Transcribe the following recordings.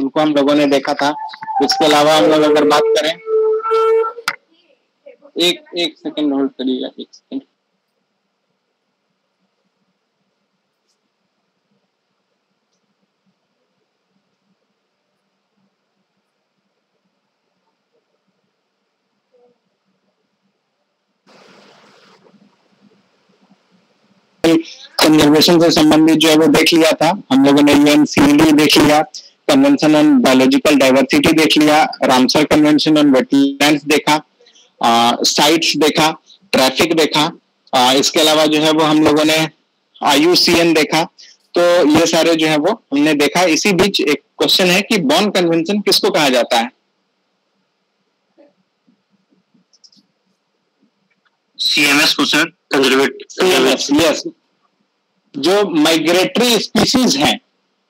उनको हम लोगों ने देखा था। इसके अलावा हम लोग अगर बात करें, एक सेकंड होल्ड करिएगा, एक सेकंड। कंजर्वेशन से संबंधित जो है वो देख लिया था हम लोगों ने, यूएनसीडी देख लिया, कन्वेंशन ऑन बायोलॉजिकल डाइवर्सिटी देख लिया, रामसर कन्वेंशन ऑन वेटलैंड्स देखा, साइट्स देखा, ट्रैफिक देखा, इसके अलावा जो है वो हम लोगों ने IUCN देखा। तो ये सारे जो है वो हमने देखा। इसी बीच एक क्वेश्चन है कि बॉन कन्वेंशन किसको कहा जाता है? CMS को सर, CMS, यस। जो माइग्रेटरी स्पीसीज हैं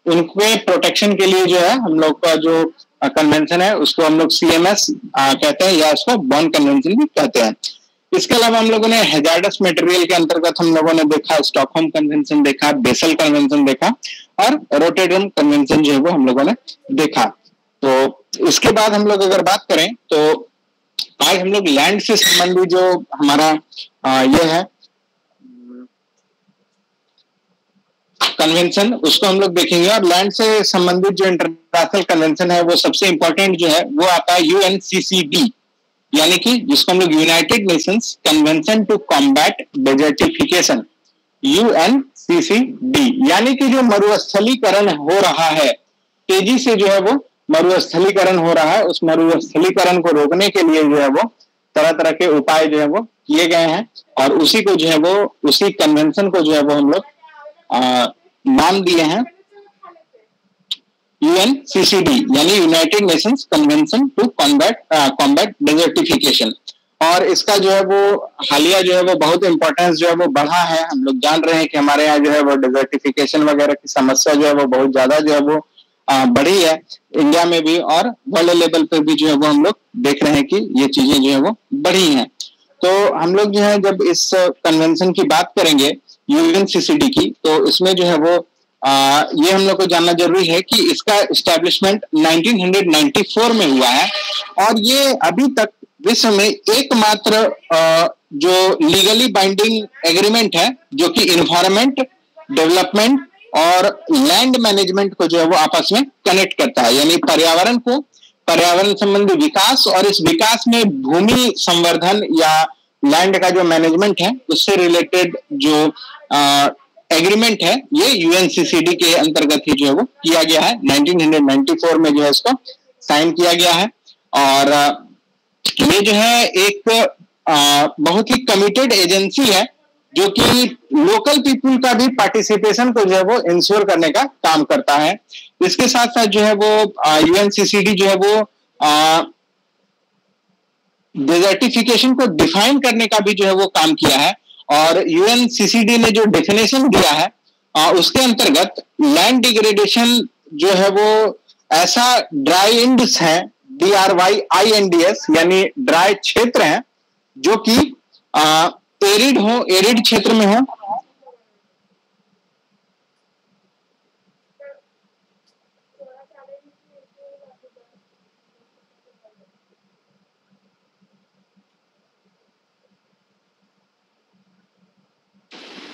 उनके प्रोटेक्शन के लिए जो है हम लोग का जो कन्वेंशन है उसको हम लोग CMS कहते हैं, या उसको बॉन कन्वेंशन भी कहते हैं। इसके अलावा हम लोगों ने हैजार्डस मटेरियल के अंतर्गत हम लोगों ने देखा स्टॉकहोम कन्वेंशन देखा, बेसल कन्वेंशन देखा और रोटेरडम कन्वेंशन जो है वो हम लोगों ने देखा। तो इसके बाद हम लोग अगर बात करें तो आज हम लोग लैंड से संबंधित जो हमारा ये है कन्वेंशन, उसको हम लोग देखेंगे। और लैंड से संबंधित जो इंटरनेशनल कन्वेंशन है वो सबसे इंपॉर्टेंट जो है वो आता है UNCCD, यानी कि जिसको हम लोग united nations convention to combat desertification, UNCCD। यानी कि जो मरुस्थलीकरण हो रहा है, तेजी से जो है वो मरुस्थलीकरण हो रहा है, उस मरुस्थलीकरण को रोकने के लिए जो है वो तरह तरह के उपाय जो है वो किए गए हैं। और उसी को जो है वो, उसी कन्वेंशन को जो है वो हम लोग नाम दिए हैं UNCCD, यानी united nations convention to combat desertification. और इसका जो है वो हालिया जो है वो बहुत इंपॉर्टेंस जो है वो बढ़ा है। हम लोग जान रहे हैं कि हमारे यहाँ जो है वो डेजर्टिफिकेशन वगैरह की समस्या जो है वो बहुत ज्यादा जो है वो बढ़ी है, इंडिया में भी और वर्ल्ड लेवल पे भी जो है वो हम लोग देख रहे हैं कि ये चीजें जो है वो बढ़ी हैं। तो हम लोग जो है जब इस कन्वेंशन की बात करेंगे UNCCD की, तो इसमें जो है वो ये हम लोग को जानना जरूरी है कि इसका एस्टेब्लिशमेंट 1994 में हुआ है। और ये अभी तक विश्व में एकमात्र जो लीगली बाइंडिंग एग्रीमेंट है जो कि इन्वायरमेंट, डेवलपमेंट और लैंड मैनेजमेंट को जो है वो आपस में कनेक्ट करता है, यानी पर्यावरण संबंधी विकास और इस विकास में भूमि संवर्धन या लैंड का जो मैनेजमेंट है उससे रिलेटेड जो एग्रीमेंट है ये UNCCD के अंतर्गत ही जो है वो किया गया है। 1994 में जो है इसको साइन किया गया है। और ये जो है एक बहुत ही कमिटेड एजेंसी है जो कि लोकल पीपुल का भी पार्टिसिपेशन को जो है वो इंश्योर करने का काम करता है। इसके साथ साथ जो है वो UNCCD जो है वो डेजर्टिफिकेशन को डिफाइन करने का भी जो है वो काम किया है। और UNCCD ने जो डेफिनेशन दिया है उसके अंतर्गत लैंड डिग्रेडेशन जो है वो ऐसा ड्राई इंड्स है, DRYINDS, यानी ड्राई क्षेत्र है जो कि एरिड क्षेत्र में हो,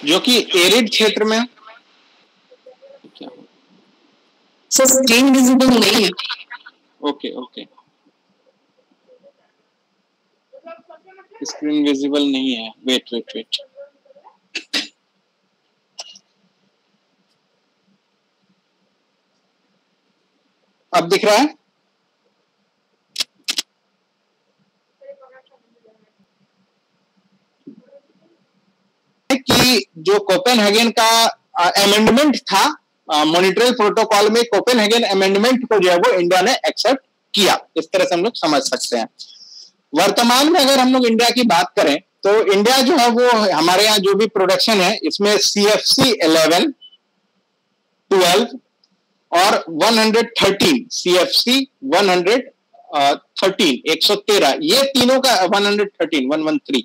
जो कि एरिड क्षेत्र में। सर स्क्रीन विजिबल नहीं है। ओके, स्क्रीन विजिबल नहीं है, वेट। अब दिख रहा है? कि जो कोपेनहेगन का अमेंडमेंट था, मॉनिट्रियल प्रोटोकॉल में कोपेनहेगन अमेंडमेंट को जो है वो इंडिया ने एक्सेप्ट किया, इस तरह से हम लोग समझ सकते हैं। वर्तमान में अगर हम लोग इंडिया की बात करें तो इंडिया जो है वो हमारे यहाँ जो भी प्रोडक्शन है इसमें CFC 11, 12 और 113, CFC 113, 113, ये तीनों का 113,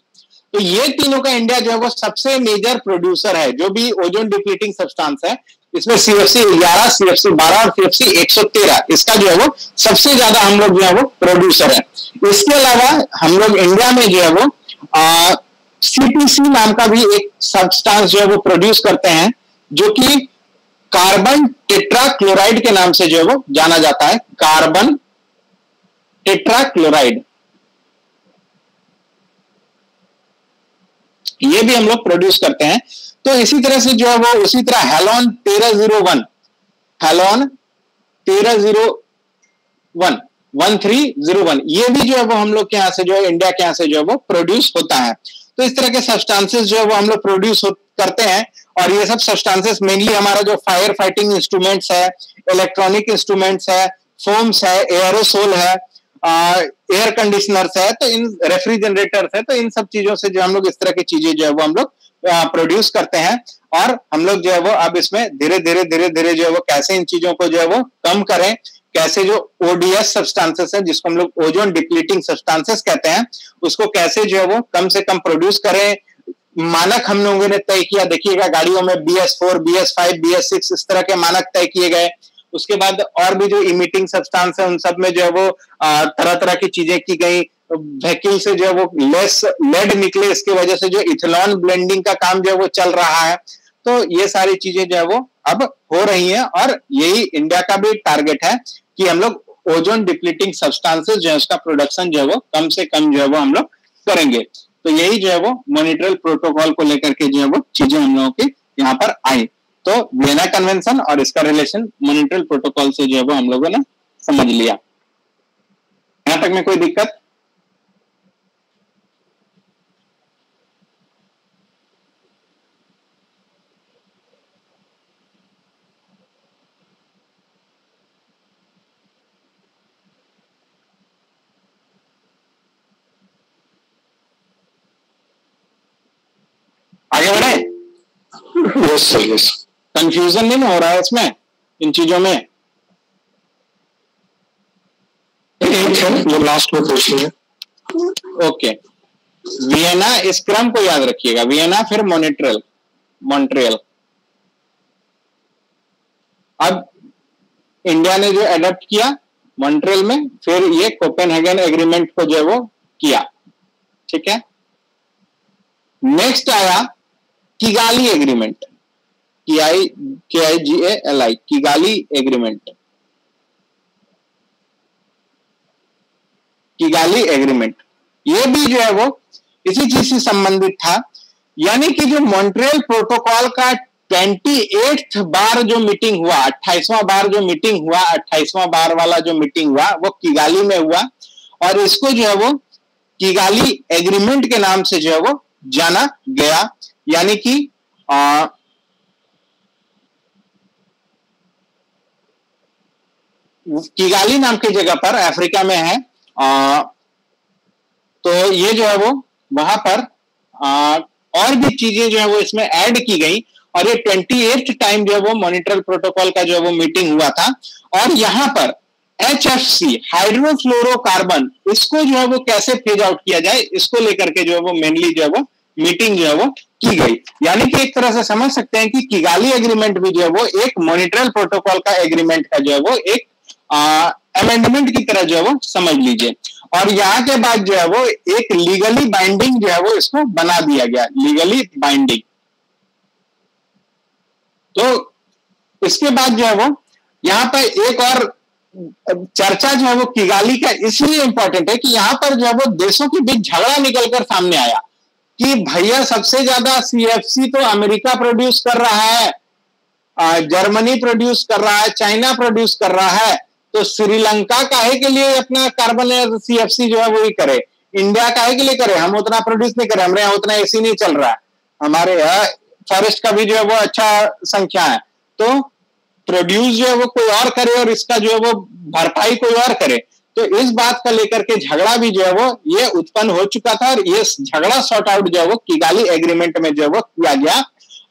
तो ये तीनों का इंडिया जो है वो सबसे मेजर प्रोड्यूसर है। जो भी ओजोन डिप्लीटिंग सब्सटेंस है इसमें CFC 11, CFC 12 और CFC 113 इसका जो है वो सबसे ज्यादा हम लोग जो है वो प्रोड्यूसर है। इसके अलावा हम लोग इंडिया में जो है वो CPC नाम का भी एक सब्सटेंस जो है वो प्रोड्यूस करते हैं, जो कि कार्बन टेट्राक्लोराइड के नाम से जो है वो जाना जाता है। कार्बन टेट्राक्लोराइड ये भी हम लोग प्रोड्यूस करते हैं। तो इसी तरह से जो है वो उसी तरह हेलोन 1301 1301 ये भी जो है वो हम लोग के यहाँ से जो है इंडिया के यहाँ से जो है वो प्रोड्यूस होता है। तो इस तरह के सब्सटेंसेस जो है वो हम लोग प्रोड्यूस करते हैं, और ये सब सब्सटेंसेस मेनली हमारा जो फायर फाइटिंग इंस्ट्रूमेंट्स है, इलेक्ट्रॉनिक इंस्ट्रूमेंट्स है, फोम्स है, एयरोसोल है, एयर कंडीशनर्स है, तो इन रेफ्रिजरेटर्स है, तो इन सब चीजों से जो हम लोग इस तरह की चीजें जो है वो हम लोग प्रोड्यूस करते हैं। और हम लोग जो है वो अब इसमें धीरे धीरे जो है वो कैसे इन चीजों को जो है वो कम करें, कैसे जो ODS सब्सटेंसेस है जिसको हम लोग ओजोन डिप्लीटिंग सब्सटेंसेस कहते हैं, उसको कैसे जो है वो कम से कम प्रोड्यूस करें। मानक हम लोगों ने तय किया, देखिएगा गाड़ियों में BS4, BS5, BS6 इस तरह के मानक तय किए गए। उसके बाद और भी जो इमिटिंग सब्सटेंस है उन सब में जो है वो तरह तरह की चीजें की गई। व्हीकल से जो है वो लेस लेड निकले, इसकी वजह से जो इथेनॉल ब्लेंडिंग का काम जो है वो चल रहा है। तो ये सारी चीजें जो है वो अब हो रही हैं, और यही इंडिया का भी टारगेट है कि हम लोग ओजोन डिप्लीटिंग सब्सटेंसेस जो है उसका प्रोडक्शन जो है वो कम से कम जो है वो हम लोग करेंगे। तो यही जो है वो मॉनिट्रियल प्रोटोकॉल को लेकर के जो है वो चीजें हम लोगों की यहाँ पर आई। तो वियना कन्वेंशन और इसका रिलेशन मॉनिट्रियल प्रोटोकॉल से जो है वो हम लोगों ने समझ लिया। यहां तक में कोई दिक्कत? आगे बढ़े? Yes sir, yes. कंफ्यूजन नहीं हो रहा है इसमें, इन चीजों में? एक है जो लास्ट में पूछ रही है। ओके, वियना, इस क्रम को याद रखिएगा, वियना फिर मॉन्ट्रियल। अब इंडिया ने जो एडॉप्ट किया मॉन्ट्रियल में, फिर ये कोपेनहेगन एग्रीमेंट को जो है वो किया, ठीक है। नेक्स्ट आया Kigali agreement, KIGALI, Kigali agreement. Kigali agreement ये भी जो है वो इसी चीज से संबंधित था, यानी कि जो मॉन्ट्रियल प्रोटोकॉल का 28वां बार जो मीटिंग हुआ, 28वां बार जो मीटिंग हुआ, 28वां बार वाला जो मीटिंग हुआ वो किगाली में हुआ, और इसको जो है वो किगाली एग्रीमेंट के नाम से जो है वो जाना गया। यानी कि किगाली नाम की जगह पर अफ्रीका में है, तो ये जो है वो वहां पर और भी चीजें जो है वो इसमें ऐड की गई, और ये 28th टाइम जो है वो मॉनिट्रियल प्रोटोकॉल का जो है वो मीटिंग हुआ था। और यहां पर HFC हाइड्रोफ्लोरोकार्बन, इसको जो है वो कैसे फेज आउट किया जाए, इसको लेकर के जो है वो मेनली जो है वो मीटिंग जो है वो की गई। यानी कि एक तरह से समझ सकते हैं कि किगाली एग्रीमेंट भी जो है वो एक मॉनिट्रियल प्रोटोकॉल का एग्रीमेंट का जो है वो एक अमेंडमेंट की तरह जो है वो समझ लीजिए। और यहाँ के बाद जो है वो एक लीगली बाइंडिंग जो है वो इसको बना दिया गया, लीगली बाइंडिंग। तो इसके बाद जो है वो यहाँ पर एक और चर्चा जो है वो किगाली का इसलिए इंपॉर्टेंट है कि यहां पर जो है वो देशों के बीच झगड़ा निकलकर सामने आया कि भैया सबसे ज्यादा CFC तो अमेरिका प्रोड्यूस कर रहा है, जर्मनी प्रोड्यूस कर रहा है, चाइना प्रोड्यूस कर रहा है, तो श्रीलंका काहे के लिए अपना कार्बन CFC जो है वो ही करे, इंडिया काहे के लिए करे, हम उतना प्रोड्यूस नहीं करे, हमारे यहाँ उतना AC नहीं चल रहा है, हमारे यहाँ फॉरेस्ट का भी जो है वो अच्छा संख्या है, तो प्रोड्यूस जो है वो कोई और करे और इसका जो है वो भरपाई कोई और करे। तो इस बात का लेकर के झगड़ा भी जो है वो ये उत्पन्न हो चुका था, और ये झगड़ा सॉर्ट आउट जो है वो किगाली एग्रीमेंट में जो है वो किया गया,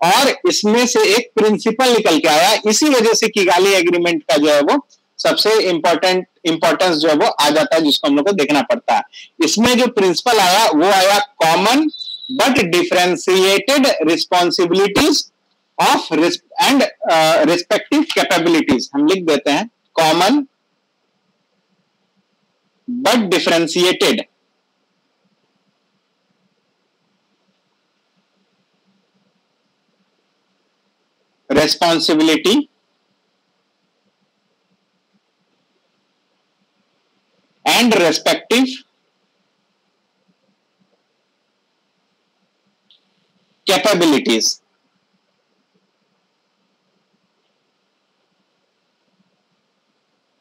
और इसमें से एक प्रिंसिपल निकल के आया। इसी वजह से किगाली एग्रीमेंट का जो है वो सबसे इंपॉर्टेंस जो है वो आ जाता है, जिसको हम लोग को देखना पड़ता है। इसमें जो प्रिंसिपल आया वो आया common but differentiated responsibilities of and respective capabilities हम लिख देते हैं, common but differentiated responsibility and respective capabilities.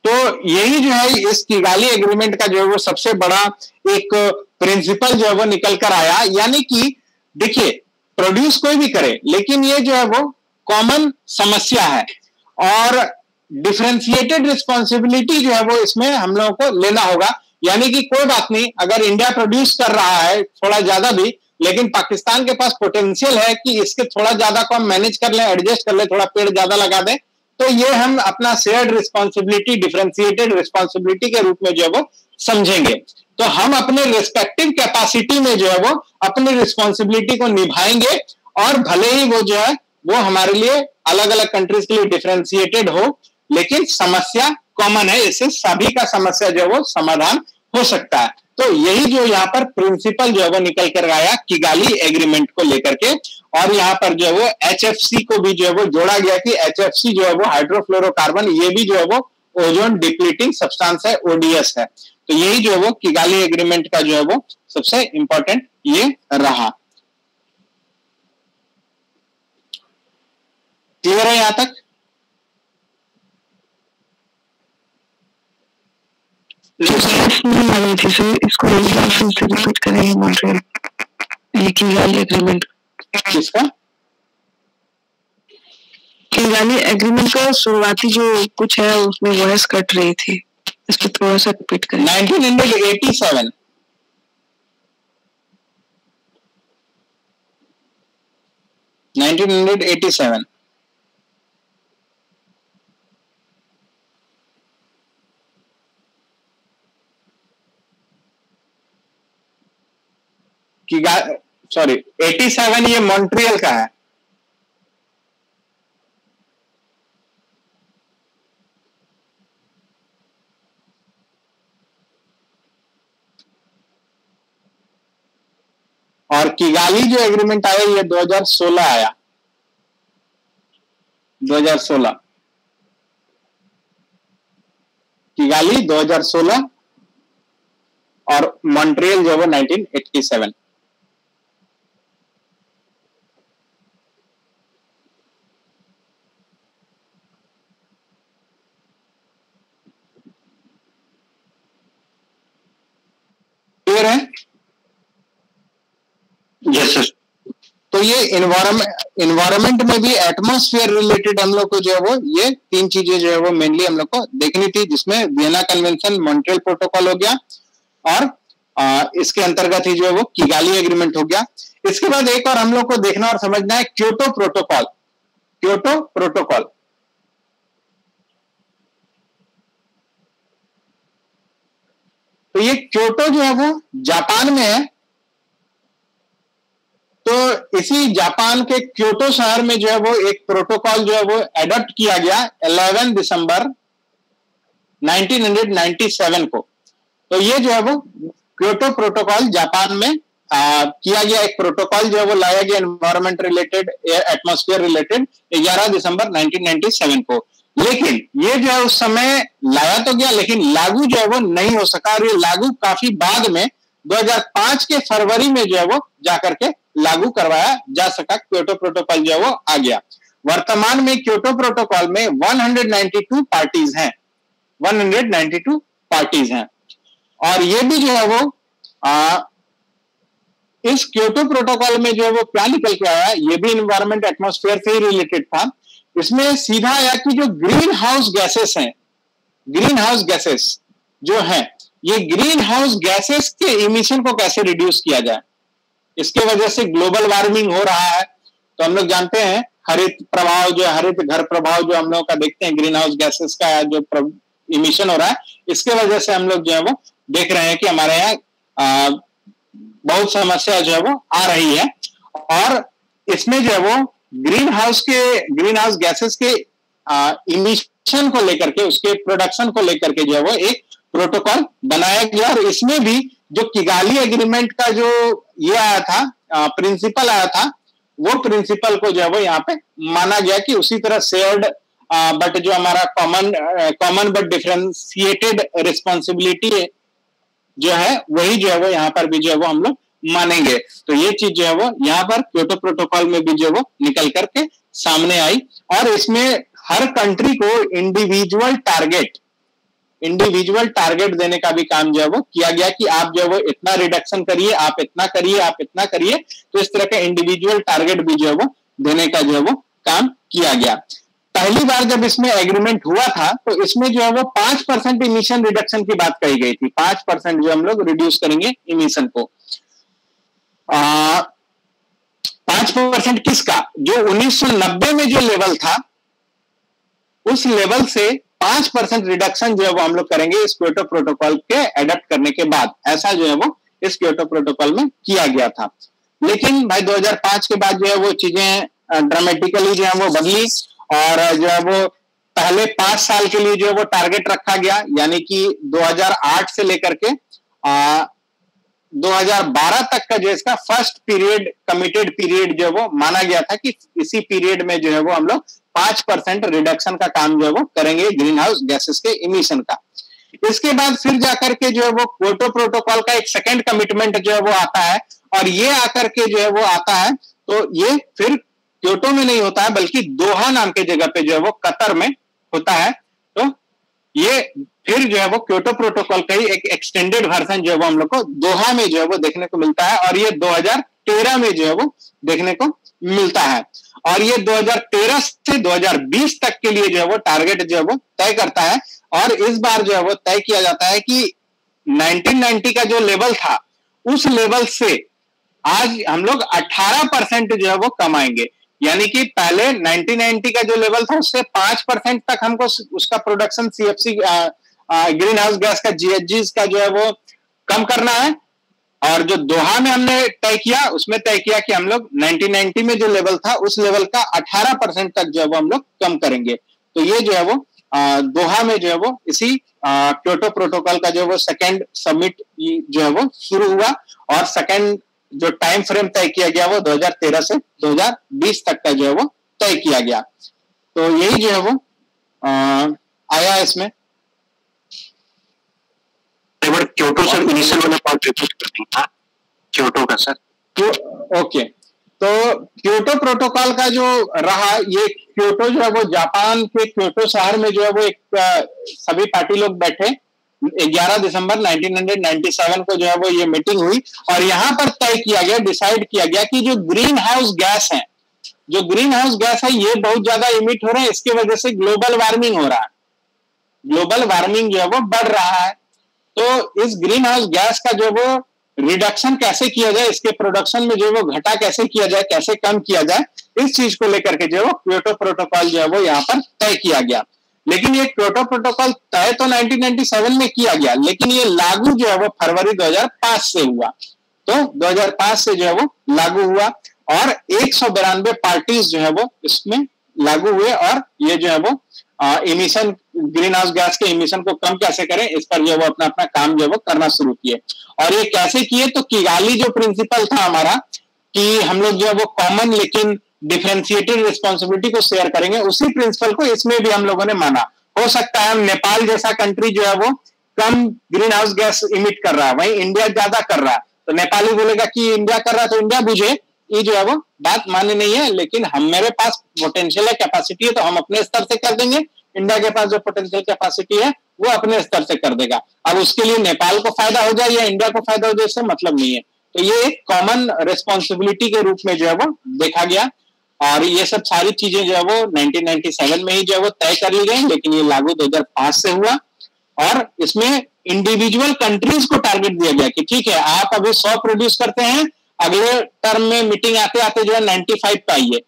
तो यही जो है इस किगाली एग्रीमेंट का जो है वो सबसे बड़ा एक प्रिंसिपल जो है वो निकल कर आया, यानी कि देखिए प्रोड्यूस कोई भी करे लेकिन ये जो है वो कॉमन समस्या है और डिफरेंशिएटेड रिस्पॉन्सिबिलिटी जो है वो इसमें हम लोगों को लेना होगा। यानी कि कोई बात नहीं, अगर इंडिया प्रोड्यूस कर रहा है थोड़ा ज्यादा भी, लेकिन पाकिस्तान के पास पोटेंशियल है कि इसके थोड़ा ज्यादा को हम मैनेज कर लें, एडजस्ट कर लें, थोड़ा पेड़ ज्यादा लगा दें, तो ये हम अपना शेयर्ड रिस्पॉन्सिबिलिटी, डिफरेंशिएटेड रिस्पॉन्सिबिलिटी के रूप में जो है वो समझेंगे। तो हम अपने रिस्पेक्टिव कैपेसिटी में जो है वो अपनी रिस्पॉन्सिबिलिटी को निभाएंगे और भले ही वो जो है वो हमारे लिए अलग अलग कंट्रीज के लिए डिफरेंशिएटेड हो, लेकिन समस्या कॉमन है, इससे सभी का समस्या जो है वो समाधान हो सकता है। तो यही जो यहाँ पर प्रिंसिपल जो है वो निकल कर आया किगाली एग्रीमेंट को लेकर के, और यहाँ पर जो है वो HFC को भी जो है वो जोड़ा गया कि HFC जो है वो हाइड्रोफ्लोरोकार्बन, ये भी जो है वो ओजोन डिप्लीटिंग सब्सटेंस है, ODS है। तो यही जो है वो किगाली एग्रीमेंट का जो है वो सबसे इंपॉर्टेंट ये रहा। क्लियर है यहां तक? इसको रिपीट करेंगे मॉन्ट्रियल, ये किगाली एग्रीमेंट किसका? किगाली एग्रीमेंट का शुरुआती जो कुछ है उसमें वॉइस कट रही थी, इसको थोड़ा सा रिपीट करें। 1987 1987 सॉरी 87 ये मॉन्ट्रियल का है। और किगाली जो एग्रीमेंट आया ये 2016 आया, 2016 किगाली 2016 और मॉन्ट्रियल जो है वो 1987। क्लियर है? Yes sir. तो ये इन्वायरमेंट में भी एटमॉस्फेयर रिलेटेड हम लोग को जो है वो ये तीन चीजें जो है वो मेनली हम लोग को देखनी थी, जिसमें वियना कन्वेंशन, मॉन्ट्रियल प्रोटोकॉल हो गया और इसके अंतर्गत ही जो है वो किगाली एग्रीमेंट हो गया। इसके बाद एक और हम लोग को देखना और समझना है क्योटो प्रोटोकॉल। क्योटो प्रोटोकॉल तो ये क्योटो जो है वो जापान में है। तो इसी जापान के क्योटो शहर में जो है वो एक प्रोटोकॉल जो है वो एडॉप्ट किया गया 11 दिसंबर 1997 को। तो ये जो है वो क्योटो प्रोटोकॉल जापान में किया गया एक प्रोटोकॉल जो है वो लाया गया एनवायरमेंट रिलेटेड, एटमॉस्फेयर रिलेटेड 11 दिसंबर 1997 को। लेकिन ये जो है उस समय लाया तो गया लेकिन लागू जो है वो नहीं हो सका, और ये लागू काफी बाद में 2005 के फरवरी में जो है वो जाकर के लागू करवाया जा सका। क्योटो प्रोटोकॉल जो है वो आ गया। वर्तमान में क्योटो प्रोटोकॉल में 192 पार्टीज हैं, 192 पार्टीज हैं। और ये भी जो है वो इस क्योटो प्रोटोकॉल में जो है वो क्या निकल के आया, ये भी इन्वायरमेंट एटमॉस्फेयर से ही रिलेटेड था। इसमें सीधा आया कि जो ग्रीन हाउस गैसेस हैं, ग्रीन हाउस गैसेस जो हैं, ये ग्रीन हाउस गैसेस के इमिशन को कैसे रिड्यूस किया जाए। इसके वजह से ग्लोबल वार्मिंग हो रहा है। तो हम लोग जानते हैं हरित प्रभाव जो हरित घर प्रभाव जो हम लोग का देखते हैं, ग्रीन हाउस गैसेस का जो इमिशन हो रहा है, इसके वजह से हम लोग जो है वो देख रहे हैं कि हमारे यहाँ बहुत समस्या जो है वो आ रही है। और इसमें जो है वो ग्रीन हाउस गैसेस के इमिशन को लेकर के, उसके प्रोडक्शन को लेकर के जो है वो एक प्रोटोकॉल बनाया गया। और इसमें भी जो किगाली एग्रीमेंट का जो ये आया था, प्रिंसिपल आया था, वो प्रिंसिपल को जो है वो यहाँ पे माना गया कि उसी तरह शेयर्ड बट जो हमारा कॉमन बट डिफरेंशिएटेड रिस्पॉन्सिबिलिटी जो है वही जो है वो यहाँ पर भी जो है वो हम लोग मानेंगे। तो ये चीज जो है वो यहाँ पर क्योटो प्रोटोकॉल में भी जो है वो निकल करके सामने आई। और इसमें हर कंट्री को इंडिविजुअल टारगेट देने का भी काम जो है वो किया गया कि आप जो है वो इतना रिडक्शन करिए, आप इतना करिए, आप इतना करिए। तो इस तरह का इंडिविजुअल टारगेट भी जो है वो देने का जो है वो काम किया गया। पहली बार जब इसमें एग्रीमेंट हुआ था तो इसमें जो है वो 5% इमिशन रिडक्शन की बात कही गई थी। 5% जो हम लोग रिड्यूस करेंगे इमिशन को। 5% किसका? जो 1990 में जो लेवल था उस लेवल से 5% रिडक्शन जो है वो हम लोग करेंगे इस क्योटो प्रोटोकॉल के एडप्ट करने के बाद। ऐसा जो है वो इस क्योटो प्रोटोकॉल में किया गया था। लेकिन भाई 2005 के बाद जो है वो चीजें ड्रामेटिकली जो है वो बदली और जो है वो पहले 5 साल के लिए जो है वो टारगेट रखा गया, यानी कि 2008 से लेकर के 2012 तक का जो इसका फर्स्ट पीरियड, कमिटेड पीरियड जो है वो माना गया था कि इसी पीरियड में जो है वो हम लोग 5% रिडक्शन का काम जो है वो करेंगे ग्रीन हाउस गैसेस के इमिशन का। इसके बाद फिर जाकर के जो है वो क्योटो प्रोटोकॉल का एक सेकंड कमिटमेंट जो है वो आता है और ये आकर के जो है वो आता है तो ये फिर क्योटो में नहीं होता है बल्कि दोहा नाम के जगह पे जो है वो कतर में होता है। तो ये फिर जो है वो क्योटो प्रोटोकॉल का ही एक एक्सटेंडेड वर्जन जो है वो हम लोग को दोहा में जो है वो देखने को मिलता है और ये 2013 में जो है वो देखने को मिलता है। और ये 2013 से 2020 तक के लिए जो है वो टारगेट जो है वो तय करता है। और इस बार जो है वो तय किया जाता है कि 1990 का जो लेवल था उस लेवल से आज हम लोग 18% जो है वो कमाएंगे। यानी कि पहले 1990 का जो लेवल था उससे 5% तक हमको उसका production CFC green house gas का जीएचजी का जो है वो कम करना है। और जो दोहा में हमने तय किया उसमें तय किया कि हम लोग 1990 में जो लेवल था उस लेवल का 18% तक जो है वो हम लोग कम करेंगे। तो ये जो है वो दोहा में जो है वो इसी क्योटो प्रोटोकॉल का जो है वो सेकेंड समिट जो है वो शुरू हुआ और सेकेंड जो टाइम फ्रेम तय किया गया वो 2013 से 2020 तक का जो है वो तय किया गया। तो यही जो है वो आया इसमें। क्योटो सर इनिशियल वाला पार्ट रिपीट कर देंगे क्योटो का सर। तो ओके, तो क्योटो प्रोटोकॉल का जो रहा ये क्योटो जो है वो जापान के क्योटो शहर में जो है वो एक सभी पार्टी लोग बैठे 11 दिसंबर 1997 को जो है वो ये मीटिंग हुई और यहाँ पर तय किया गया, डिसाइड किया गया कि जो ग्रीन हाउस गैस है ये बहुत ज्यादा इमिट हो रहे हैं, इसकी वजह से ग्लोबल वार्मिंग हो रहा है, ग्लोबल वार्मिंग जो है वो बढ़ रहा है। तो इस ग्रीन हाउस गैस का जो वो रिडक्शन कैसे किया जाए, इसके प्रोडक्शन में जो वो घटा कैसे किया जाए, कैसे कम किया जाए, इस चीज को लेकर के जो वो क्योटो प्रोटोकॉल जो है वो यहाँ पर तय किया गया। लेकिन ये क्योटो प्रोटोकॉल तय तो 1997 में किया गया लेकिन ये लागू जो है वो फरवरी 2005 से हुआ। तो 2005 से जो है वो लागू हुआ और 192 पार्टीज जो है वो इसमें लागू हुए और ये जो है वो इमिशन, ग्रीन हाउस गैस के इमिशन को कम कैसे करें इस पर जो है वो अपना अपना काम जो है वो करना शुरू किए। और ये कैसे किए, तो किगाली जो प्रिंसिपल था हमारा कि हम लोग जो है वो कॉमन लेकिन डिफरेंशिएटेड रिस्पॉन्सिबिलिटी को शेयर करेंगे, उसी प्रिंसिपल को इसमें भी हम लोगों ने माना। हो सकता है हम नेपाल जैसा कंट्री जो है वो कम ग्रीन हाउस गैस इमिट कर रहा है, वहीं इंडिया ज्यादा कर रहा है, तो नेपाली बोलेगा कि इंडिया कर रहा है तो इंडिया बुझे, ये जो है वो बात मान्य नहीं है। लेकिन हम मेरे पास पोटेंशियल है, कैपेसिटी है, तो हम अपने स्तर से कर देंगे, इंडिया के पास जो पोटेंशियल कैपेसिटी है वो अपने स्तर से कर देगा। अब उसके लिए नेपाल को फायदा हो जाए या इंडिया को फायदा हो जाए इससे मतलब नहीं है। तो ये एक कॉमन रिस्पॉन्सिबिलिटी के रूप में जो है वो देखा गया और ये सब सारी चीजें जो है वो 1997 में ही जो है वो तय कर ली गई, लेकिन ये लागू 2005 से हुआ और इसमें इंडिविजुअल कंट्रीज को टारगेट दिया गया कि ठीक है आप अभी 100 प्रोड्यूस करते हैं, अगले टर्म में मीटिंग आते आते जो है 95 पे आइए,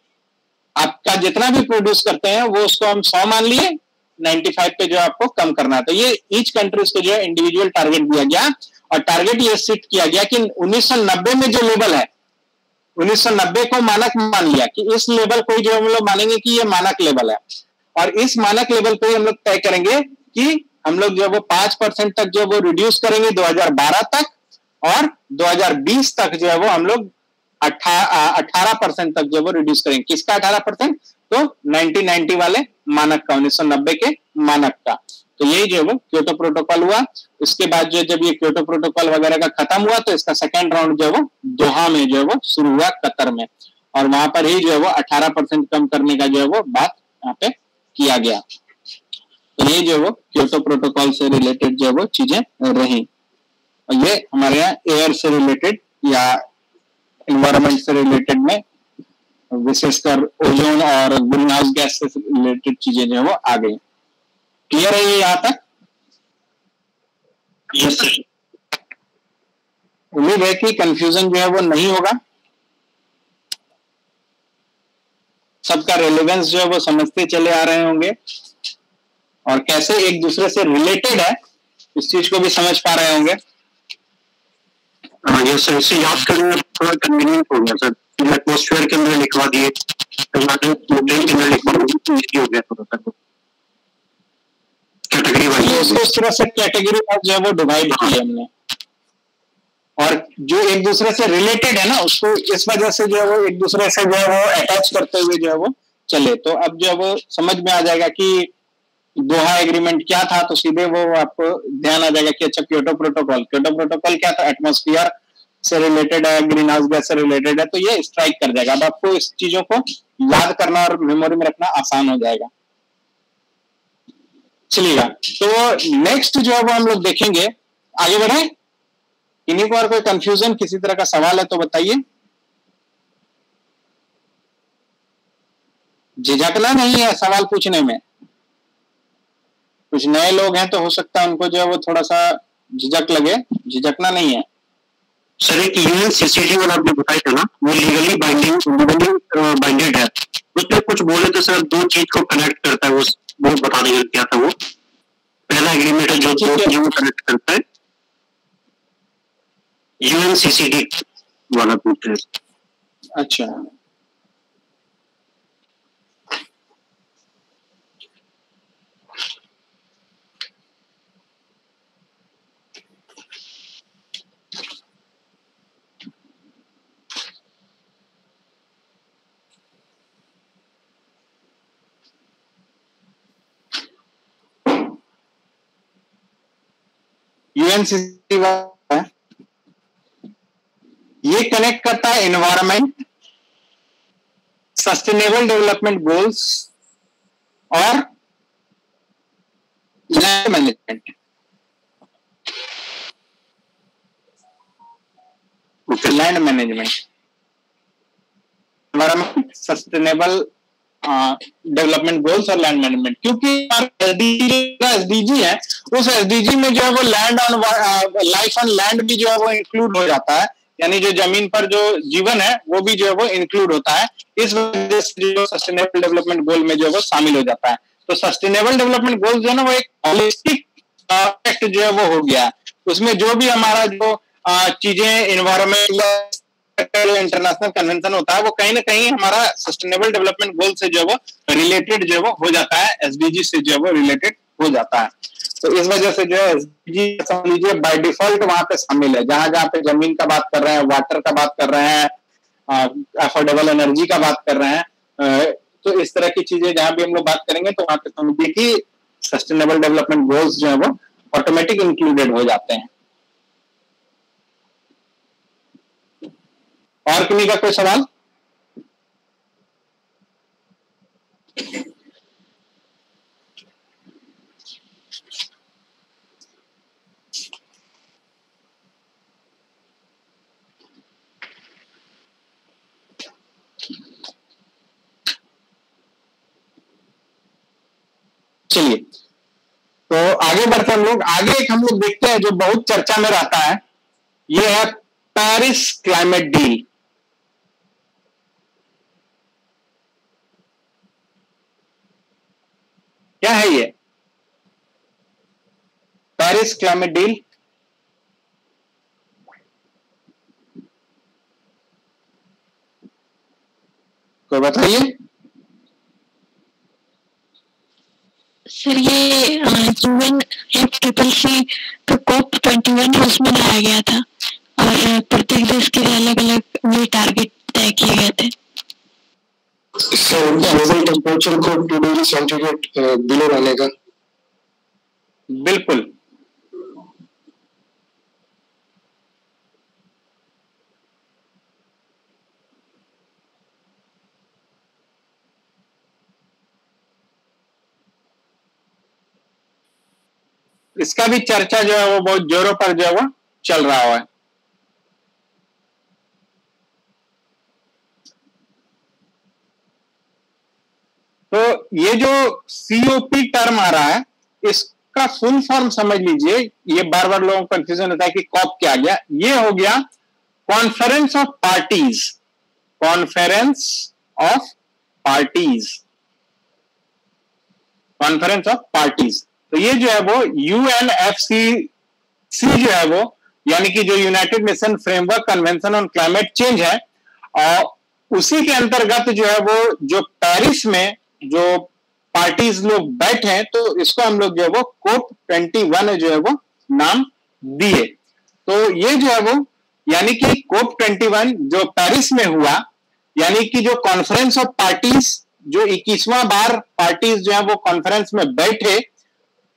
आपका जितना भी प्रोड्यूस करते हैं वो उसको हम 100 मान लिए, 95 पे जो आपको कम करना है। तो ये ईच कंट्रीज को जो है इंडिविजुअल टारगेट दिया गया और टारगेट ये सेट किया गया कि 1990 में जो लेवल है 1990 को मानक मान लिया कि इस लेवल को जो हम लोग मानेंगे कि ये मानक लेवल है, और इस मानक लेवल पे हम लोग तय करेंगे कि हम लोग जो वो 5% तक जो वो रिड्यूस करेंगे 2012 तक, और 2020 तक जो है वो हम लोग 18% तक जो वो रिड्यूस करेंगे। किसका 18%? तो 1990 वाले मानक का, 1990 के मानक का। तो यही जो वो क्योटो प्रोटोकॉल हुआ। उसके बाद जो जब ये क्योटो प्रोटोकॉल वगैरह का खत्म हुआ तो इसका सेकेंड राउंड जो वो दोहा में जो है वो शुरू हुआ, कतर में, और वहां पर ही जो है वो 18% कम करने का जो है वो बात यहाँ पे किया गया। तो ये जो वो क्योटो प्रोटोकॉल से रिलेटेड जो वो चीजें रही, और ये हमारे यहाँ एयर से रिलेटेड या इन्वायरमेंट से रिलेटेड में विशेषकर ओजोन और ग्रीन हाउस गैस से रिलेटेड चीजें जो है वो आ गई। क्लियर है ये यहाँ तक? Yes sir. उम्मीद है कि कंफ्यूजन जो है वो नहीं होगा, सबका रेलेवेंस जो है वो समझते चले आ रहे होंगे, और कैसे एक दूसरे से रिलेटेड है इस चीज को भी समझ पा रहे होंगे। यस सर, इसे याद करना थोड़ा कन्वीनियंट हो गया सर। एटमॉस्फेयर के अंदर लिखवा दिए, प्लेन के अंदर लिखवा दिए, हो गया थोड़ा सा कैटेगरी वाइज। इसको इस तरह से कैटेगरी वाइज जो है वो डिवाइड किया हमने, और जो एक दूसरे से रिलेटेड है ना उसको इस वजह से जो है वो एक दूसरे से जो है वो अटैच करते हुए जो है वो चले। तो अब जो है वो समझ में आ जाएगा कि दोहा एग्रीमेंट क्या था, तो सीधे वो आपको ध्यान आ जाएगा कि अच्छा क्योटो प्रोटोकॉल क्या था, एटमॉस्फेयर से रिलेटेड है, ग्रीन हाउस गैस से रिलेटेड है, तो ये स्ट्राइक कर जाएगा। अब आपको इस चीजों को याद करना और मेमोरी में रखना आसान हो जाएगा। चलिएगा, तो नेक्स्ट जो है वो हम लोग देखेंगे, आगे बढ़े। इन्हीं को और कोई कंफ्यूजन, किसी तरह का सवाल है तो बताइए। झिझकना नहीं है सवाल पूछने में, कुछ नए लोग हैं तो हो सकता है उनको जो है वो थोड़ा सा झिझक लगे, झिझकना नहीं है। सर एक यूएनसीसीडी वाला आपने बताया था ना, वो लीगली बाइंडेड है, उसमें कुछ बोले तो सर दो चीज को कनेक्ट करता है, वो बता देंगे क्या था वो। पहला एग्रीमेंट है जो दो चीजों को कनेक्ट करता है, यूएनसीसीडी वाला पूछते हैं। अच्छा, यूएनसीसी ये कनेक्ट करता है एनवायरमेंट, सस्टेनेबल डेवलपमेंट गोल्स और land management. Land management, environment, sustainable development goals और लैंड मैनेजमेंट। क्योंकि एसडीजी है, उस एसडीजी में जो है वो land on life on land भी जो है वो इंक्लूड हो जाता है, यानी जो जमीन पर जो जीवन है वो भी जो है वो इंक्लूड होता है। इस वजह से जो सस्टेनेबल डेवलपमेंट गोल में जो है वो शामिल हो जाता है। तो सस्टेनेबल डेवलपमेंट गोल जो है ना वो एक होलिस्टिक एस्पेक्ट जो है वो हो गया, उसमें जो भी हमारा जो चीजें इन्वायरमेंट इंटरनेशनल कन्वेंशन होता है वो कहीं ना कहीं हमारा सस्टेनेबल डेवलपमेंट गोल से जो है वो रिलेटेड जो है वो हो जाता है, एसडीजी से जो है वो रिलेटेड हो जाता है। तो इस वजह से जो है एसडीजी समझ लीजिए बाय डिफॉल्ट वहां पे शामिल है, जहां जहां पे जमीन का बात कर रहे हैं, वाटर का बात कर रहे हैं, अफोर्डेबल एनर्जी का बात कर रहे हैं, तो इस तरह की चीजें जहां भी हम लोग बात करेंगे तो वहां पे समझिए कि सस्टेनेबल डेवलपमेंट गोल्स जो है वो ऑटोमेटिक इंक्लूडेड हो जाते हैं। और किन्हीं का कोई सवाल? चलिए, तो आगे बढ़ते हम लोग। आगे एक हम लोग देखते हैं जो बहुत चर्चा में रहता है, ये है पेरिस क्लाइमेट डील। क्या है ये पेरिस क्लाइमेट डील? कोई बताइए। सर ये UNFCCC तो COP21 है, उसमें लाया गया था और प्रत्येक देश के लिए अलग अलग ये टारगेट तय किए गए थे। ग्लोबल टेम्परेचर को 2 डिग्री सेंटीग्रेड बिलो लाने का। बिल्कुल, इसका भी चर्चा जो है वो बहुत जोरों पर जो है वो चल रहा है। तो ये जो COP टर्म आ रहा है, इसका फुल फॉर्म समझ लीजिए। ये बार बार लोगों को कंफ्यूजन होता है कि कॉप क्या आ गया। ये हो गया conference of parties, conference of parties, conference of parties. तो ये जो है वो UNFCCC जो है वो, यानी कि जो United nation framework convention on climate change है, और उसी के अंतर्गत जो है वो जो पेरिस में जो पार्टीज लोग बैठे हैं, तो इसको हम लोग जो है वो COP21 जो है वो नाम दिए। तो ये जो है वो, यानी कि COP21 जो पेरिस में हुआ, यानी कि जो कॉन्फ्रेंस ऑफ पार्टीज, जो 21वां बार पार्टीज जो है वो कॉन्फ्रेंस में बैठे,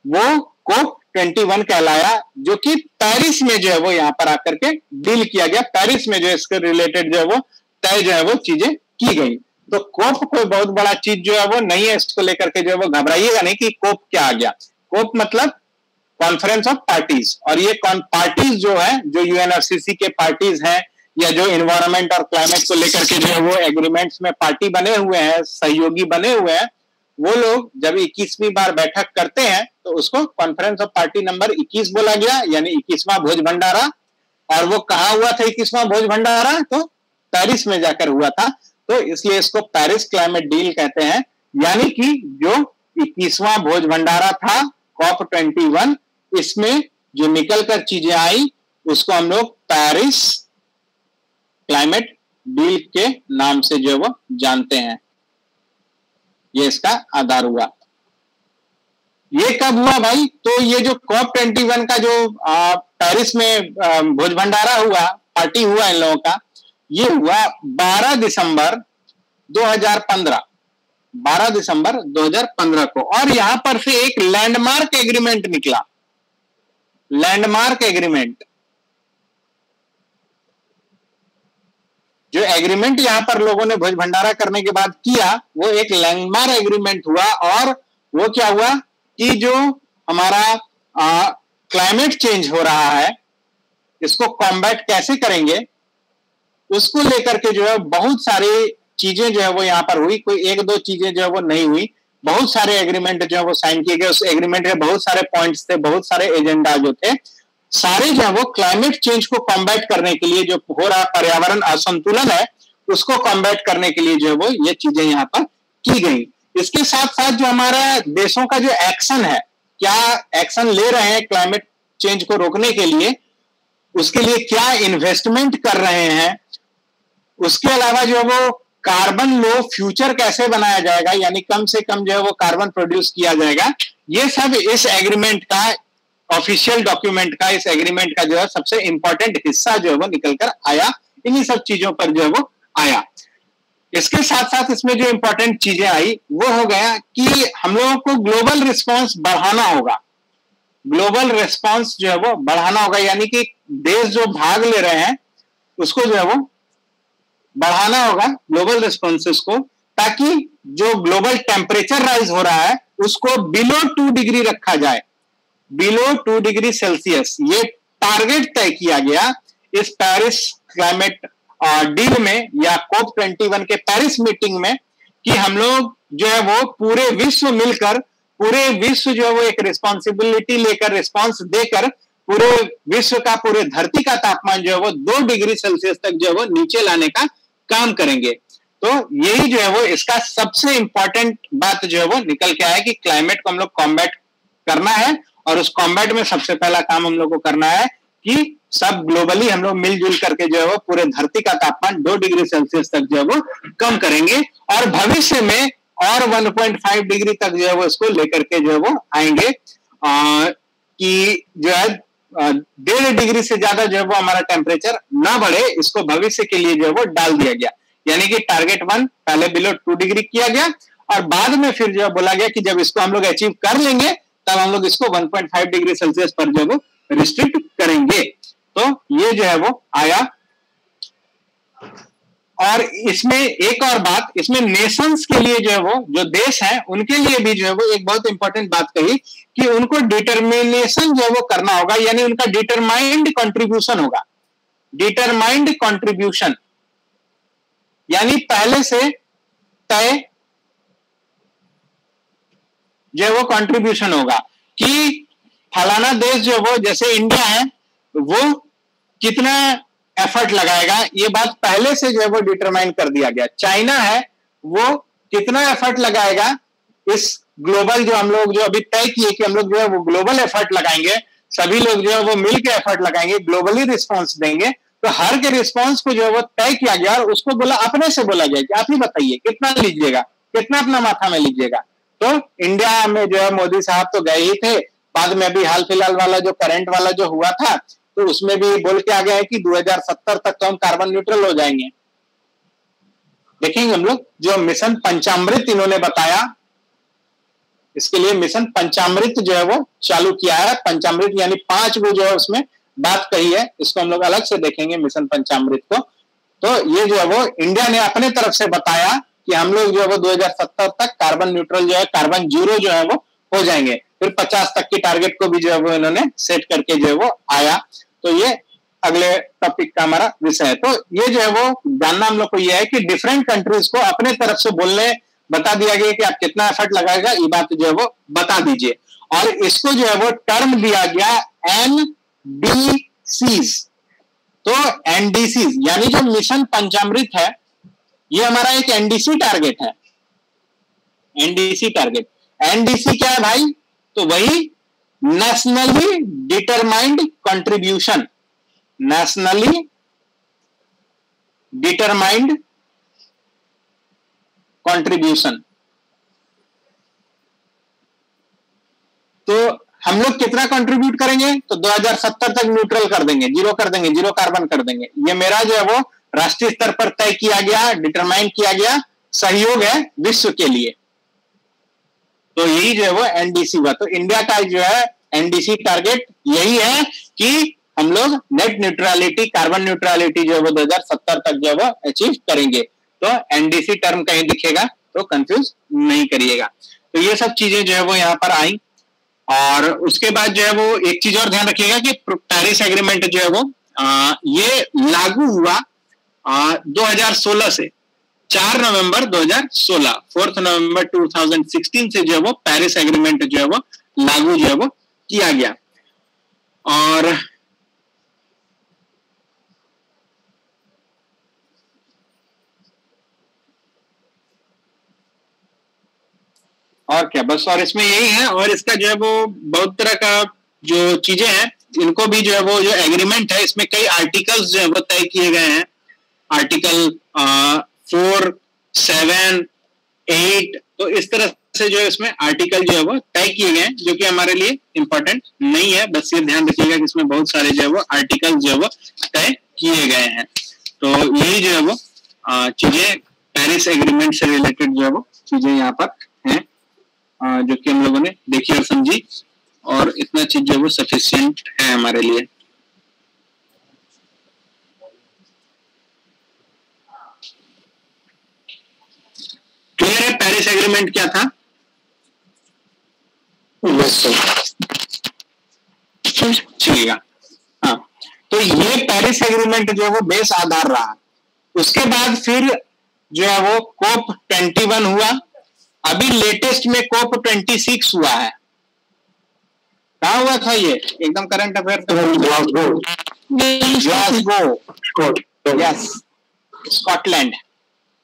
वो COP21 कहलाया, जो कि पेरिस में जो है वो यहाँ पर आकर के डील किया गया। पेरिस में जो इसके रिलेटेड जो है वो तय जो है वो चीजें की गई। तो कोप कोई बहुत बड़ा चीज जो है वो नहीं है, इसको लेकर के जो है वो घबराइएगा नहीं कि कोप क्या आ गया। कोप मतलब कॉन्फ्रेंस ऑफ पार्टीज, और ये पार्टीज जो है, जो UNFCCC के पार्टीज हैं, या जो इन्वायरमेंट और क्लाइमेट को लेकर के जो है वो एग्रीमेंट्स में पार्टी बने हुए हैं, सहयोगी बने हुए हैं, वो लोग जब 21वीं बार बैठक करते हैं तो उसको कॉन्फ्रेंस ऑफ पार्टी नंबर 21 बोला गया, यानी 21वां भोज भंडारा। और वो कहाँ हुआ था 21वां भोज भंडारा? तो पेरिस में जाकर हुआ था। तो इसलिए इसको पेरिस क्लाइमेट डील कहते हैं, यानी कि जो 21वां भोज भंडारा था COP21, इसमें जो निकल कर चीजें आई उसको हम लोग पेरिस क्लाइमेट डील के नाम से जो वो जानते हैं। ये इसका आधार हुआ। ये कब हुआ भाई? तो ये जो COP21 का जो पेरिस में भोज भंडारा हुआ, पार्टी हुआ इन लोगों का, ये हुआ 12 दिसंबर 2015, 12 दिसंबर 2015 को। और यहां पर से एक लैंडमार्क एग्रीमेंट निकला, लैंडमार्क एग्रीमेंट। जो एग्रीमेंट यहां पर लोगों ने भोज भंडारा करने के बाद किया, वो एक लैंडमार्क एग्रीमेंट हुआ। और वो क्या हुआ कि जो हमारा क्लाइमेट चेंज हो रहा है, इसको कॉम्बैट कैसे करेंगे, उसको लेकर के जो है बहुत सारी चीजें जो है वो यहां पर हुई। कोई एक दो चीजें जो है वो नहीं हुई, बहुत सारे एग्रीमेंट जो है वो साइन किए गए। उस एग्रीमेंट में बहुत सारे पॉइंट्स थे, बहुत सारे एजेंडा जो थे, सारे जो है वो क्लाइमेट चेंज को कॉम्बैट करने के लिए, जो हो रहा पर्यावरण असंतुलन है, उसको कॉम्बैट करने के लिए जो है वो ये चीजें यहां पर की गई। इसके साथ साथ जो हमारा देशों का जो एक्शन है, क्या एक्शन ले रहे हैं क्लाइमेट चेंज को रोकने के लिए, उसके लिए क्या इन्वेस्टमेंट कर रहे हैं, उसके अलावा जो है वो कार्बन लो फ्यूचर कैसे बनाया जाएगा, यानी कम से कम जो है वो कार्बन प्रोड्यूस किया जाएगा, ये सब इस एग्रीमेंट का, ऑफिशियल डॉक्यूमेंट का, इस एग्रीमेंट का जो है सबसे इंपॉर्टेंट हिस्सा जो है वो निकल कर आया। इन्हीं सब चीजों पर जो है वो आया। इसके साथ साथ इसमें जो इंपॉर्टेंट चीजें आई वो हो गया कि हम लोगों को ग्लोबल रिस्पॉन्स बढ़ाना होगा। ग्लोबल रिस्पॉन्स जो है वो बढ़ाना होगा, यानी कि देश जो भाग ले रहे हैं उसको जो है वो बढ़ाना होगा, ग्लोबल रिस्पॉन्सेस को, ताकि जो ग्लोबल टेम्परेचर राइज हो रहा है उसको बिलो 2 डिग्री रखा जाए, बिलो 2 डिग्री सेल्सियस। ये टारगेट तय किया गया इस पेरिस क्लाइमेट डील में, या COP21 के पेरिस मीटिंग में, कि हम लोग जो है वो पूरे विश्व मिलकर, पूरे विश्व जो है वो एक रिस्पॉन्सिबिलिटी लेकर, रिस्पॉन्स देकर पूरे विश्व का, पूरे धरती का तापमान जो है वो 2 डिग्री सेल्सियस तक जो है वो नीचे लाने का काम करेंगे। तो यही जो है वो इसका सबसे इंपॉर्टेंट बात जो है वो निकल के आया कि क्लाइमेट को हम लोग कॉम्बैट करना है, और उस कॉम्बैट में सबसे पहला काम हम लोग को करना है कि सब ग्लोबली हम लोग मिलजुल करके जो है वो पूरे धरती का तापमान 2 डिग्री सेल्सियस तक जो है वो कम करेंगे और भविष्य में और 1.5 डिग्री तक जो है वो इसको लेकर के जो है वो आएंगे कि जो है 1.5 डिग्री से ज्यादा जो है वो हमारा टेम्परेचर ना बढ़े, इसको भविष्य के लिए जो है वो डाल दिया गया। यानी कि टारगेट 1 पहले बिलो 2 डिग्री किया गया और बाद में फिर जो है बोला गया कि जब इसको हम लोग अचीव कर लेंगे तब हम लोग इसको 1.5 डिग्री सेल्सियस पर जो है वो रिस्ट्रिक्ट करेंगे। तो ये जो है वो आया। और इसमें एक और बात, इसमें नेशंस के लिए जो है वो जो देश हैं उनके लिए भी जो है वो एक बहुत इंपॉर्टेंट बात कही कि उनको डिटर्मिनेशन जो है वो करना होगा, यानी उनका डिटरमाइंड कंट्रीब्यूशन होगा। डिटरमाइंड कंट्रीब्यूशन यानी पहले से तय जो है वो कंट्रीब्यूशन होगा कि फलाना देश जो है वो, जैसे इंडिया है, वो कितना एफर्ट लगाएगा, ये बात पहले से जो है वो डिटरमाइन कर दिया गया। चाइना है, वो कितना एफर्ट लगाएगा इस ग्लोबल जो हम लोग जो अभी तय किए कि हम लोग जो है वो ग्लोबल एफर्ट लगाएंगे, सभी लोग जो है वो मिल के एफर्ट लगाएंगे, ग्लोबली रिस्पॉन्स देंगे। तो हर के रिस्पॉन्स को जो है वो तय किया गया और उसको बोला, अपने से बोला गया कि आप ही बताइए कितना लीजिएगा, कितना अपना माथा में लीजिएगा। तो इंडिया में जो है मोदी साहब तो गए ही थे, बाद में अभी हाल फिलहाल वाला जो करंट वाला जो हुआ था तो उसमें भी बोल के आ गया है कि 2070 तक तो हम कार्बन न्यूट्रल हो जाएंगे। देखेंगे हम लोग जो मिशन पंचामृत इन्होंने बताया, इसके लिए मिशन पंचामृत जो है वो चालू किया है। पंचामृत यानी 5 गो जो है उसमें बात कही है, इसको हम लोग अलग से देखेंगे मिशन पंचामृत को। तो ये जो है वो इंडिया ने अपने तरफ से बताया कि हम लोग जो है वो 2070 तक कार्बन न्यूट्रल जो है, कार्बन जीरो जो है वो हो जाएंगे। फिर 50 तक की टारगेट को भी जो है वो इन्होंने सेट करके जो है वो आया। तो ये अगले टॉपिक का हमारा विषय है। तो ये जो है वो जानना हम लोग को ये है कि डिफरेंट कंट्रीज को अपने तरफ से बोलने बता दिया गया कि आप कितना एफर्ट लगाएगा, ये बात जो है वो बता दीजिए। और इसको जो है वो टर्म दिया गया NDCs। तो NDCs यानी जो मिशन पंचामृत है, ये हमारा एक NDC टारगेट है। NDC टारगेट, NDC क्या है भाई? तो वही nationally determined contribution, nationally determined contribution. तो हम लोग कितना कंट्रीब्यूट करेंगे? तो 2070 तक न्यूट्रल कर देंगे, जीरो कर देंगे, जीरो कार्बन कर देंगे। ये मेरा जो है वो राष्ट्रीय स्तर पर तय किया गया, डिटरमाइन किया गया सहयोग है विश्व के लिए। तो यही जो है वो NDC हुआ। तो इंडिया का जो है NDC टारगेट यही है कि हम लोग नेट न्यूट्रलिटी, कार्बन न्यूट्रलिटी जो है वो 2070 तक जो है वो अचीव करेंगे। तो NDC टर्म कहीं दिखेगा तो कंफ्यूज नहीं करिएगा। तो ये सब चीजें जो है वो यहाँ पर आई। और उसके बाद जो है वो एक चीज और ध्यान रखिएगा कि पेरिस एग्रीमेंट जो है वो ये लागू हुआ 2016 से। 4 नवंबर 2016, 4 नवंबर 2016 से जो है वो पेरिस एग्रीमेंट जो है वो लागू जो है वो किया गया। और क्या बस, और इसमें यही है। और इसका जो है वो बहुत तरह का जो चीजें हैं, इनको भी जो है वो जो एग्रीमेंट है, इसमें कई आर्टिकल्स जो है वो तय किए गए हैं। आर्टिकल 4, 7, 8, तो इस तरह से जो है इसमें आर्टिकल जो है वो तय किए गए हैं, जो कि हमारे लिए इंपॉर्टेंट नहीं है। बस ये ध्यान रखिएगा कि इसमें बहुत सारे जो है वो आर्टिकल जो है वो तय किए गए हैं। तो यही जो है वो चीजें पेरिस एग्रीमेंट से रिलेटेड जो है वो चीजें यहाँ पर हैं, जो कि हम लोगों ने देखी और समझी। और इतना चीज जो है वो सफिशिएंट है हमारे लिए। क्लियर है पेरिस एग्रीमेंट क्या था? चलिएगा। हाँ, तो ये पेरिस एग्रीमेंट जो है वो बेस आधार रहा। उसके बाद फिर जो है वो COP 21 हुआ। अभी लेटेस्ट में COP 26 हुआ है। कहाँ हुआ था ये? एकदम current affair, Glasgow, yes, Scotland.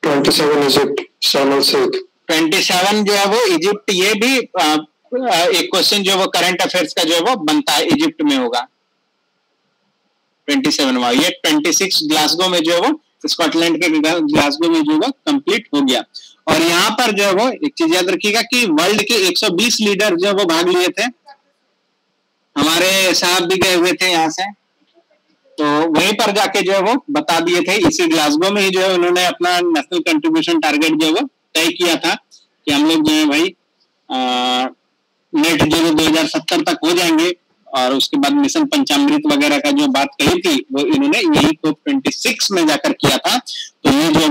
27 Egypt, शर्म एल शेख। 27 जो है वो इजिप्ट। ये भी एक क्वेश्चन जो है वो करंट अफेयर्स का जो है वो बनता है, इजिप्ट में होगा। 27वां, ये 26 ग्लासगो में जो है वो स्कॉटलैंड के ग्लासगो में जो है कंप्लीट हो गया। और यहाँ पर जो है वो एक चीज याद रखिएगा कि वर्ल्ड के 120 लीडर जो है वो भाग लिए थे, हमारे साहब भी गए हुए थे यहाँ से, तो वहीं पर जाके जो है वो बता दिए थे, इसी ग्लासगो में ही जो है उन्होंने अपना नेशनल कंट्रीब्यूशन टारगेट जो है वो तय किया था कि हम लोग जो है भाई नेट जो 2070 तक हो जाएंगे। और उसके बाद मिशन पंचामृत वगैरह का जो बात कही थी वो इन्होंने यही COP26 में जाकर किया था। तो ये जो